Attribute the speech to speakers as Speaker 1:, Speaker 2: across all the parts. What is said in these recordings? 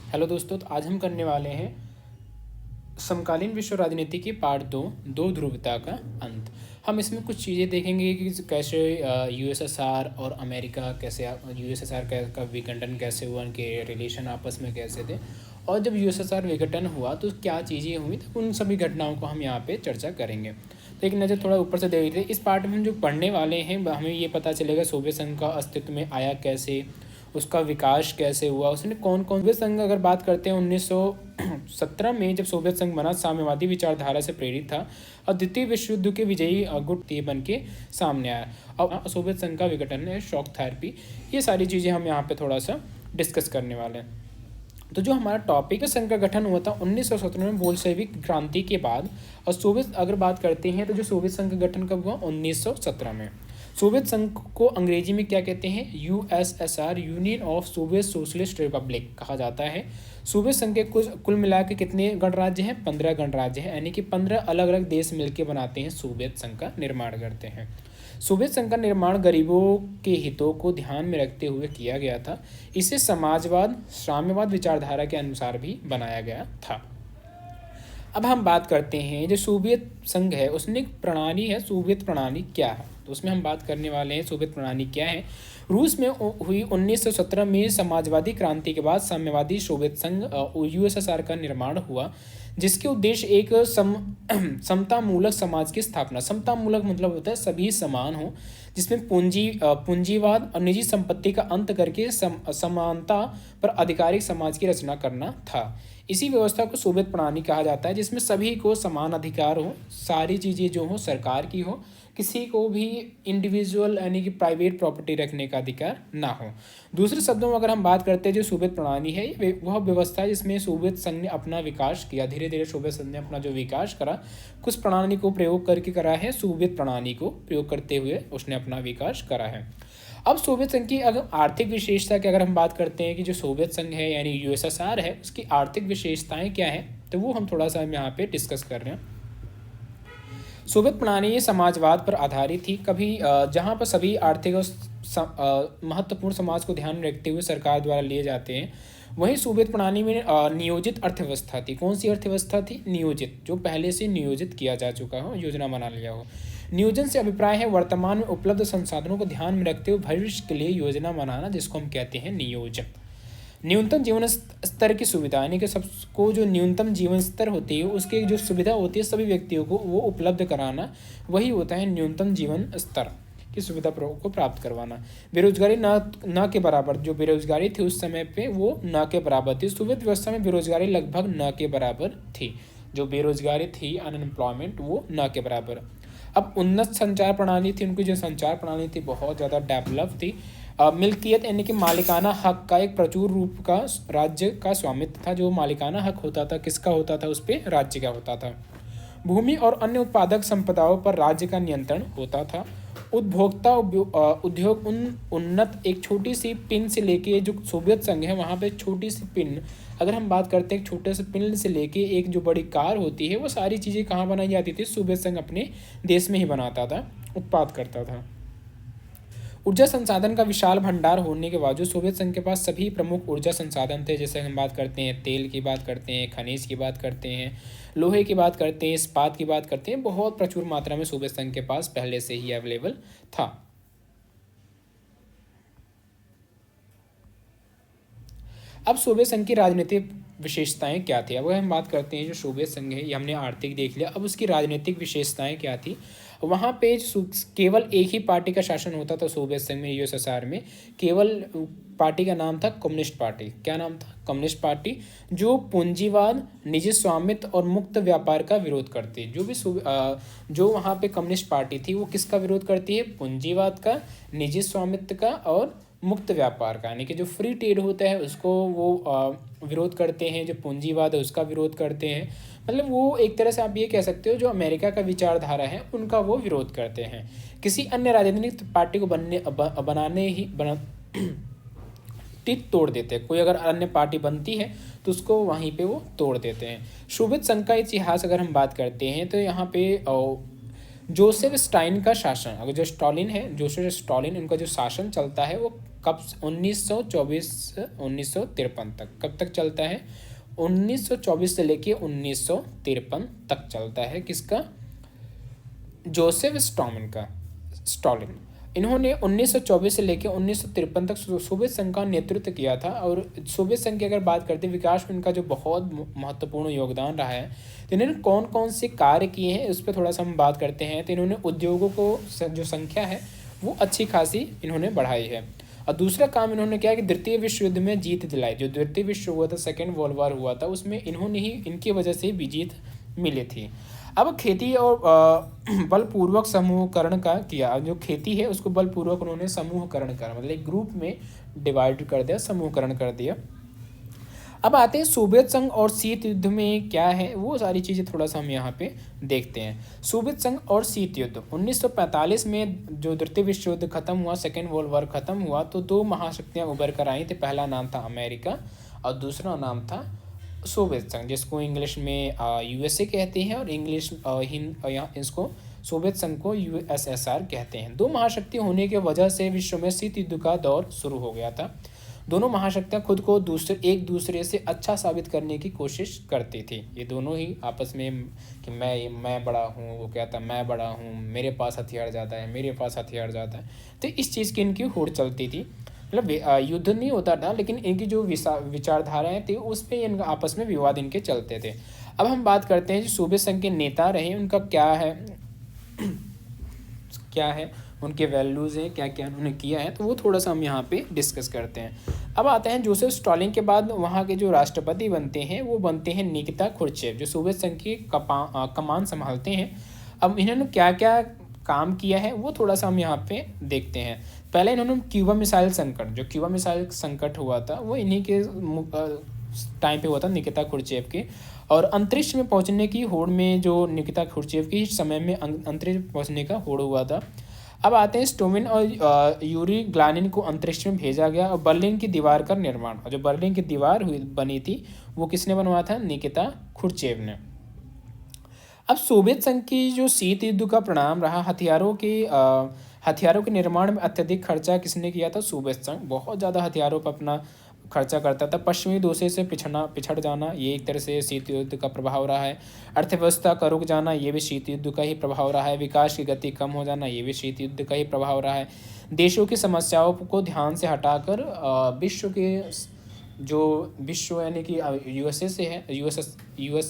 Speaker 1: Hello दोस्तों, तो आज हम करने वाले हैं समकालीन विश्व राजनीति की पार्ट दो ध्रुवता का अंत। हम इसमें कुछ चीज़ें देखेंगे कि कैसे यूएसएसआर और अमेरिका कैसे यूएसएसआर का विघटन कैसे हुआ, उनके रिलेशन आपस में कैसे थे, और जब यूएसएसआर विघटन हुआ तो क्या चीज़ें हुई, तो उन सभी घटनाओं को हम यहाँ पे चर्चा करेंगे। तो एक नज़र थोड़ा ऊपर से देख रहे इस पार्ट में हम जो पढ़ने वाले हैं हमें ये पता चलेगा सोवियत संघ का अस्तित्व में आया कैसे, उसका विकास कैसे हुआ, उसने कौन कौन सोवियत संघ अगर बात करते हैं 1917 में जब सोवियत संघ बना साम्यवादी विचारधारा से प्रेरित था और द्वितीय विश्व युद्ध के विजयी गुट बन के सामने आया। अब सोवियत संघ का विघटन है, शॉक थेरेपी, ये सारी चीज़ें हम यहाँ पे थोड़ा सा डिस्कस करने वाले हैं। तो जो हमारा टॉपिक है, संघ का गठन हुआ था 1917 में बोल्शेविक क्रांति के बाद। और सोवियत अगर बात करते हैं तो जो सोवियत संघ का गठन कब हुआ, 1917 में। सोवियत संघ को अंग्रेजी में क्या कहते हैं, USSR, union of Soviet socialist Republic कहा जाता है। सोवियत संघ के कुल मिला के कितने गणराज्य हैं, 15 गणराज्य हैं, यानी कि 15 अलग अलग देश मिलकर बनाते हैं सोवियत संघ का निर्माण करते हैं। सोवियत संघ का निर्माण गरीबों के हितों को ध्यान में रखते हुए किया गया था। इसे समाजवाद साम्यवाद विचारधारा के अनुसार भी बनाया गया था। अब हम बात करते हैं जो सोवियत संघ है उसने एक प्रणाली है, सोवियत प्रणाली क्या है, तो उसमें हम बात करने वाले हैं सोवियत प्रणाली क्या है। रूस में हुई 1917 में समाजवादी क्रांति के बाद साम्यवादी सोवियत संघ यूएसएसआर का निर्माण हुआ, जिसके उद्देश्य एक समतामूलक समाज की स्थापना। समतामूलक मतलब होता है सभी समान हो, जिसमें पूंजीवाद और निजी संपत्ति का अंत करके समानता पर आधिकारिक समाज की रचना करना था। इसी व्यवस्था को सोवियत प्रणाली कहा जाता है, जिसमें सभी को समान अधिकार हो, सारी चीज़ें जो हो सरकार की हो, किसी को भी इंडिविजुअल यानी कि प्राइवेट प्रॉपर्टी रखने का अधिकार ना हो। दूसरे शब्दों में अगर हम बात करते हैं जो सोवियत प्रणाली है वह व्यवस्था है जिसमें सोवियत संघ ने अपना विकास किया। धीरे धीरे सोवियत संघ ने अपना जो विकास करा कुछ प्रणाली को प्रयोग करके करा है, सोवियत प्रणाली को प्रयोग करते हुए उसने अपना विकास करा है। अब सोवियत संघ की अगर आर्थिक विशेषता की अगर हम बात करते हैं कि जो सोवियत संघ है यानी यूएसएसआर है उसकी आर्थिक विशेषताएं क्या है, तो वो हम थोड़ा सा यहाँ पे डिस्कस कर रहे हैं। सोवियत प्रणाली समाजवाद पर आधारित थी, कभी जहाँ पर सभी आर्थिक और महत्वपूर्ण समाज को ध्यान में रखते हुए सरकार द्वारा लिए जाते हैं। वहीं सोवियत प्रणाली में नियोजित अर्थव्यवस्था थी। कौन सी अर्थव्यवस्था थी, नियोजित, जो पहले से नियोजित किया जा चुका हो, योजना बना लिया हो। नियोजन से अभिप्राय है वर्तमान में उपलब्ध संसाधनों को ध्यान में रखते हुए भविष्य के लिए योजना बनाना, जिसको हम कहते हैं नियोजन। न्यूनतम जीवन स्तर की सुविधा यानी कि सबको जो न्यूनतम जीवन स्तर होती है उसकी जो सुविधा होती है सभी व्यक्तियों को वो उपलब्ध कराना, वही होता है न्यूनतम जीवन स्तर की सुविधा को प्राप्त करवाना। बेरोजगारी न के बराबर, जो बेरोजगारी थी उस समय पे वो न के बराबर थी। सोवियत व्यवस्था में बेरोजगारी लगभग न के बराबर थी, जो बेरोजगारी थी अनएम्प्लॉयमेंट वो न के बराबर। अब उन्नत संचार प्रणाली थी, उनकी जो संचार प्रणाली थी बहुत ज़्यादा डेवलप थी। मिल्कियत यानी कि मालिकाना हक का एक प्रचुर रूप का राज्य का स्वामित्व था। जो मालिकाना हक होता था किसका होता था, उस पर राज्य का होता था। भूमि और अन्य उत्पादक संपदाओं पर राज्य का नियंत्रण होता था। उपभोक्ता उद्योग उन्नत, एक छोटी सी पिन से लेके जो सोवियत संघ है वहाँ पे छोटी सी पिन, अगर हम बात करते हैं छोटे से पिन से लेके एक जो बड़ी कार होती है वो सारी चीज़ें कहाँ बनाई जाती थी, सोवियत संघ अपने देश में ही बनाता था, उत्पाद करता था। ऊर्जा संसाधन का विशाल भंडार होने के बावजूद सोवियत संघ के पास सभी प्रमुख ऊर्जा संसाधन थे। जैसे हम बात करते हैं तेल की बात करते हैं, खनिज की बात करते हैं, लोहे की बात करते हैं, इस्पात की बात करते हैं, बहुत प्रचुर मात्रा में सोवियत संघ के पास पहले से ही अवेलेबल था। अब सोवियत संघ की राजनीतिक विशेषताएं क्या थी, अब हम बात करते हैं जो सोवियत संघ है ये हमने आर्थिक देख लिया, अब उसकी राजनीतिक विशेषताएं क्या थी। वहाँ पे केवल एक ही पार्टी का शासन होता था सोवियत संघ में, यूएसएसआर में केवल पार्टी का नाम था कम्युनिस्ट पार्टी। क्या नाम था, कम्युनिस्ट पार्टी, जो पूंजीवाद, निजी स्वामित्व और मुक्त व्यापार का विरोध करती है। जो वहाँ पे कम्युनिस्ट पार्टी थी वो किसका विरोध करती है, पूंजीवाद का, निजी स्वामित्व का और मुक्त व्यापार का, यानी कि जो फ्री ट्रेड होता है उसको वो विरोध करते हैं, जो पूंजीवाद है उसका विरोध करते हैं। मतलब वो एक तरह से आप ये कह सकते हो जो अमेरिका का विचारधारा है उनका वो विरोध करते हैं। किसी अन्य राजनीतिक पार्टी को तोड़ देते हैं। कोई अगर अन्य पार्टी बनती है तो उसको वहीं पे वो तोड़ देते हैं। सोवियत संघ का इतिहास अगर हम बात करते हैं तो यहाँ पे जोसेफ स्टालिन का शासन, अगर जो स्टालिन है, जोसेफ स्टालिन, उनका जो शासन चलता है वो कब 1924 1953 तक, कब तक चलता है 1924 से लेके 1953 तक चलता है। किसका? Joseph Stalin. इन्होंने 1924 से लेकर 1953 तक सोवियत संघ का नेतृत्व किया था। और सोवियत संघ की अगर बात करते हैं विकास में इनका जो बहुत महत्वपूर्ण योगदान रहा है, तो इन्होंने कौन कौन से कार्य किए हैं उस पर थोड़ा सा हम बात करते हैं। तो इन्होंने उद्योगों को जो संख्या है वो अच्छी खासी इन्होंने बढ़ाई है। और दूसरा काम इन्होंने किया कि द्वितीय विश्व युद्ध में जीत दिलाई। जो द्वितीय विश्व हुआ था, सेकेंड वर्ल्ड वॉर हुआ था, उसमें इन्होंने ही, इनकी वजह से भी जीत मिली थी। अब खेती और बलपूर्वक समूहकरण का किया। जो खेती है उसको बलपूर्वक उन्होंने समूहकरण करा, मतलब एक ग्रुप में डिवाइड कर दिया, समूहकरण कर दिया। अब आते हैं सोवियत संघ और शीत युद्ध में क्या है, वो सारी चीज़ें थोड़ा सा हम यहाँ पे देखते हैं। सोवियत संघ और शीत युद्ध 1945 में जो द्वितीय विश्व युद्ध खत्म हुआ, सेकेंड वर्ल्ड वॉर खत्म हुआ, तो दो महाशक्तियाँ उभर कर आई थी। पहला नाम था अमेरिका और दूसरा नाम था सोवियत संघ, जिसको इंग्लिश में यूएसए कहते हैं और इंग्लिश यहाँ इसको सोवियत संघ को यूएसएसआर कहते हैं। दो महाशक्ति होने की वजह से विश्व में शीत युद्ध का दौर शुरू हो गया था। दोनों महाशक्तियाँ खुद को एक दूसरे से अच्छा साबित करने की कोशिश करती थी। ये दोनों ही आपस में कि मैं बड़ा हूँ, वो कहता मैं बड़ा हूँ, मेरे पास हथियार ज़्यादा है, मेरे पास हथियार ज़्यादा है। तो इस चीज़ की इनकी होड़ चलती थी। मतलब युद्ध नहीं होता था, लेकिन इनकी जो विचारधाराएँ थी उस पर इनका आपस में विवाद इनके चलते थे। अब हम बात करते हैं जो सोवियत संघ के नेता रहे उनका क्या है उनके वैल्यूज़ हैं, क्या क्या उन्होंने किया है, तो वो थोड़ा सा हम यहाँ पे डिस्कस करते हैं। अब आते हैं जोसेफ स्टालिन के बाद वहाँ के जो राष्ट्रपति बनते हैं वो बनते हैं निकिता क्रुश्चेव, जो सोवियत संघ की कमान संभालते हैं। अब इन्होंने क्या क्या काम किया है वो थोड़ा सा हम यहाँ पे देखते हैं। पहले इन्होंने क्यूबा मिसाइल संकट, जो क्यूबा मिसाइल संकट हुआ था वो इन्हीं के टाइम पे हुआ था, निकिता क्रुश्चेव के। और अंतरिक्ष में पहुंचने की होड़ में जो निकिता क्रुश्चेव की समय में अंतरिक्ष पहुंचने का होड़ हुआ था। अब आते हैं स्टोमिन और यूरी ग्लानिन को अंतरिक्ष में भेजा गया। और बर्लिन की दीवार का निर्माण, और जो बर्लिन की दीवार बनी थी वो किसने बनवाया था? निकिता क्रुश्चेव ने। अब सोवियत संघ की जो शीत युद्ध का परिणाम रहा, हथियारों के निर्माण में अत्यधिक खर्चा किसने किया था? सोवियत संघ बहुत ज़्यादा हथियारों पर अपना खर्चा करता था। पश्चिमी देशों से पिछड़ जाना, ये एक तरह से शीत युद्ध का प्रभाव रहा है। अर्थव्यवस्था का रुक जाना, ये भी शीत युद्ध का ही प्रभाव रहा है। विकास की गति कम हो जाना, ये भी शीत युद्ध का ही प्रभाव रहा है। देशों की समस्याओं को ध्यान से हटाकर विश्व यानी कि यूएसए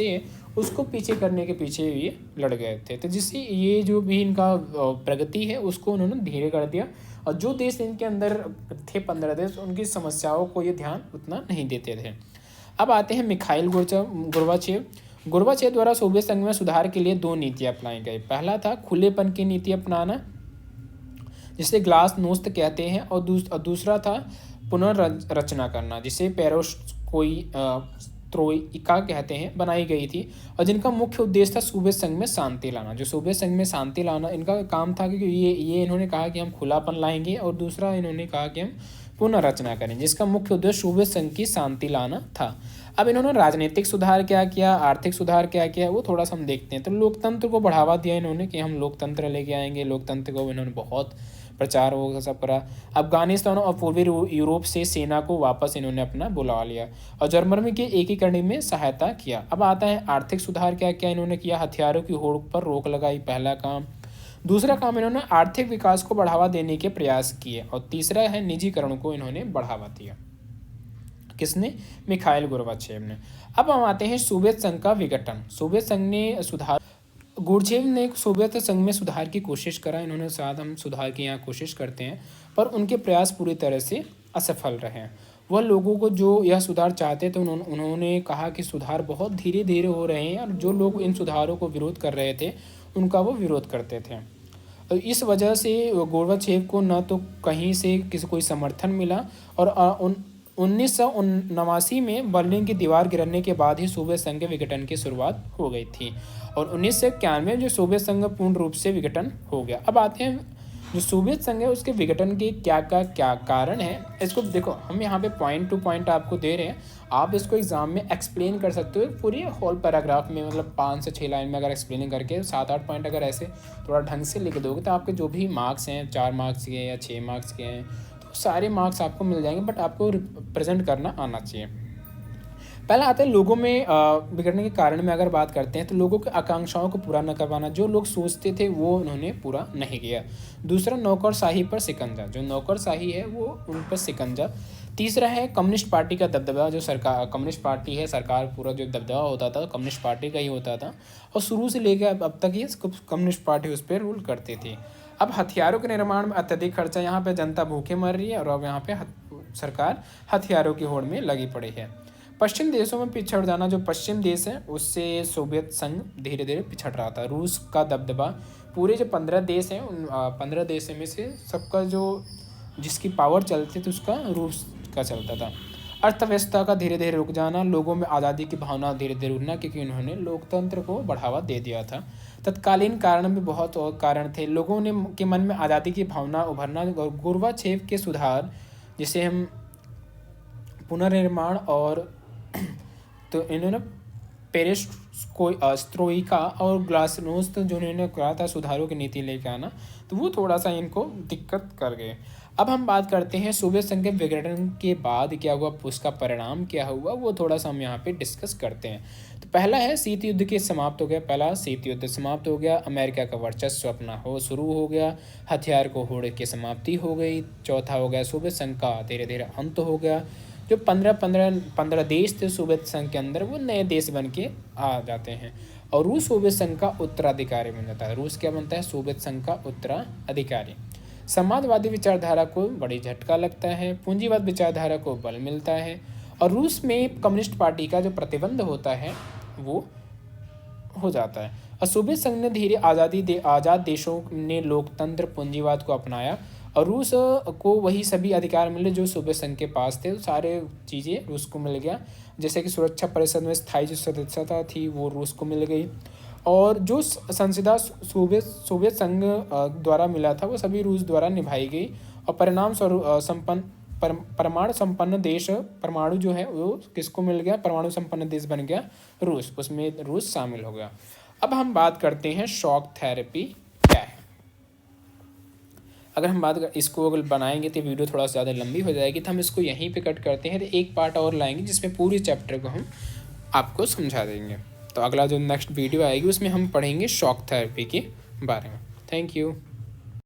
Speaker 1: है उसको पीछे करने के पीछे ये लड़ गए थे। तो जिससे ये जो भी इनका प्रगति है उसको उन्होंने धीरे कर दिया। और जो देश इनके अंदर थे 15 देश, उनकी समस्याओं को ये ध्यान उतना नहीं देते थे। अब आते हैं मिखाइल गोर्बाचेव द्वारा सोवियत संघ में सुधार के लिए दो नीतियाँ अपनाई गई। पहला था खुलेपन की नीति अपनाना, जिसे ग्लास नोस्त कहते हैं, और दूसरा था पुनर्रचना करना, जिसे पेरोस्ट्रोइका कहते हैं, बनाई गई थी। और जिनका मुख्य उद्देश्य था सोवियत संघ में शांति लाना। जो सोवियत संघ में शांति लाना इनका काम था, क्योंकि ये इन्होंने कहा कि हम खुलापन लाएंगे, और दूसरा इन्होंने कहा कि हम पुनर्रचना करें, जिसका मुख्य उद्देश्य सोवियत संघ की शांति लाना था। अब इन्होंने राजनीतिक सुधार क्या किया, आर्थिक सुधार क्या किया, वो थोड़ा सा हम देखते हैं। तो लोकतंत्र को बढ़ावा दिया इन्होंने कि हम लोकतंत्र लेके आएंगे, लोकतंत्र को इन्होंने बहुत प्रचार वो सब करा। अफगानिस्तान और पूर्वी यूरोप से सेना को वापस इन्होंने अपना बुला लिया, और जर्मनी के एकीकरण में सहायता किया। अब आता है आर्थिक सुधार क्या क्या इन्होंने किया। हथियारों की होड़ पर रोक लगाई, पहला काम। दूसरा काम, इन्होंने आर्थिक विकास को बढ़ावा देने के प्रयास किए। और तीसरा है निजीकरण को इन्होंने बढ़ावा दिया। किसने? मिखाइल गोर्बाचेव ने। अब हम आते हैं सोवियत संघ का विघटन। सोवियत संघ ने गुर्जेव ने सोवियत संघ में सुधार की कोशिश करा। इन्होंने साथ हम सुधार की यहाँ कोशिश करते हैं, पर उनके प्रयास पूरी तरह से असफल रहे। वह लोगों को जो यह सुधार चाहते थे उन्होंने कहा कि सुधार बहुत धीरे धीरे हो रहे हैं, और जो लोग इन सुधारों को विरोध कर रहे थे उनका वो विरोध करते थे। इस वजह से गोर्बाचेव को न तो कहीं से कोई समर्थन मिला, और 1979 में बर्लिन की दीवार गिरने के बाद ही सोवियत संघ के विघटन की शुरुआत हो गई थी। और 1991 में जो सोवियत संघ पूर्ण रूप से विघटन हो गया। अब आते हैं जो सोवियत संघ है उसके विघटन के क्या कारण है, इसको देखो हम यहाँ पे पॉइंट टू पॉइंट आपको दे रहे हैं। आप इसको एग्जाम में एक्सप्लेन कर सकते हो पूरी होल पैराग्राफ में, मतलब 5 से 6 लाइन में अगर एक्सप्लेन करके 7-8 पॉइंट अगर ऐसे थोड़ा ढंग से लिख दोगे तो आपके जो भी मार्क्स हैं 4 मार्क्स के या 6 मार्क्स के हैं तो सारे मार्क्स आपको मिल जाएंगे। बट आपको प्रेजेंट करना आना चाहिए। पहला आता है लोगों में बिगड़ने के कारण में अगर बात करते हैं तो लोगों की आकांक्षाओं को पूरा न कर पाना, जो लोग सोचते थे वो उन्होंने पूरा नहीं किया। दूसरा नौकरशाही पर शिकंजा, जो नौकरशाही है वो उन पर शिकंजा। तीसरा है कम्युनिस्ट पार्टी का दबदबा, जो सरकार कम्युनिस्ट पार्टी है, सरकार पूरा जो दबदबा होता था कम्युनिस्ट पार्टी का ही होता था और शुरू से लेकर अब तक ये कम्युनिस्ट पार्टी उस पर रूल करती थी। अब हथियारों के निर्माण में अत्यधिक खर्चा, यहाँ पे जनता भूखे मर रही है और अब यहाँ पे सरकार हथियारों की होड़ में लगी पड़ी है। पश्चिम देशों में पिछड़ जाना, जो पश्चिम देश है उससे सोवियत संघ धीरे धीरे पिछड़ रहा था। रूस का दबदबा, पूरे जो 15 देश हैं उन 15 देशों में से सबका जो जिसकी पावर चलती थी उसका रूस का चलता था। अर्थव्यवस्था का धीरे धीरे रुक जाना, लोगों में आज़ादी की भावना धीरे धीरे उठना, क्योंकि उन्होंने लोकतंत्र को बढ़ावा दे दिया था। तत्कालीन कारण भी बहुत और कारण थे, लोगों ने के मन में आज़ादी की भावना उभरना और गोर्बाचेव के सुधार, जिसे हम पुनर्निर्माण और तो इन्होंने पेरेस्ट्रोइका और ग्लासनोस्त जो इन्होंने कहा था सुधारों की नीति लेके आना, तो वो थोड़ा सा इनको दिक्कत कर गए। अब हम बात करते हैं सोवियत संघ के विघटन के बाद क्या हुआ, उसका परिणाम क्या हुआ, वो थोड़ा सा हम यहाँ पे डिस्कस करते हैं। तो पहला है शीत युद्ध के समाप्त हो गया, पहला शीत युद्ध समाप्त हो गया, अमेरिका का वर्चस्व अपना शुरू हो गया, हथियार को होड़ की समाप्ति हो गई। चौथा हो गया सोवियत संघ का धीरे धीरे अंत हो गया। जो 15 देश थे सोवियत संघ के अंदर वो नए देश बन के आ जाते हैं और रूस सोवियत संघ का उत्तराधिकारी बन जाता है। रूस क्या बनता है, सोवियत संघ का उत्तराधिकारी। समाजवादी विचारधारा को बड़ी झटका लगता है, पूंजीवाद विचारधारा को बल मिलता है और रूस में कम्युनिस्ट पार्टी का जो प्रतिबंध होता है वो हो जाता है। और सोवियत संघ ने धीरे आज़ाद देशों ने लोकतंत्र पूंजीवाद को अपनाया और रूस को वही सभी अधिकार मिले जो सोवियत संघ के पास थे। सारे चीज़ें रूस को मिल गया, जैसे कि सुरक्षा परिषद में स्थायी जो सदस्यता थी वो रूस को मिल गई और जो संसदा सोवियत संघ द्वारा मिला था वो सभी रूस द्वारा निभाई गई और परिणाम स्वरूप परमाणु संपन्न देश, परमाणु जो है वो किसको मिल गया, परमाणु संपन्न देश बन गया रूस, उसमें रूस शामिल हो गया। अब हम बात करते हैं शॉक थेरेपी क्या है। अगर हम इसको अगर बनाएंगे तो वीडियो थोड़ा सा ज़्यादा लंबी हो जाएगी, तो हम इसको यहीं पे कट करते हैं। तो एक पार्ट और लाएंगे जिसमें पूरी चैप्टर को हम आपको समझा देंगे। तो अगला जो नेक्स्ट वीडियो आएगी उसमें हम पढ़ेंगे शॉक थेरेपी के बारे में। Thank you.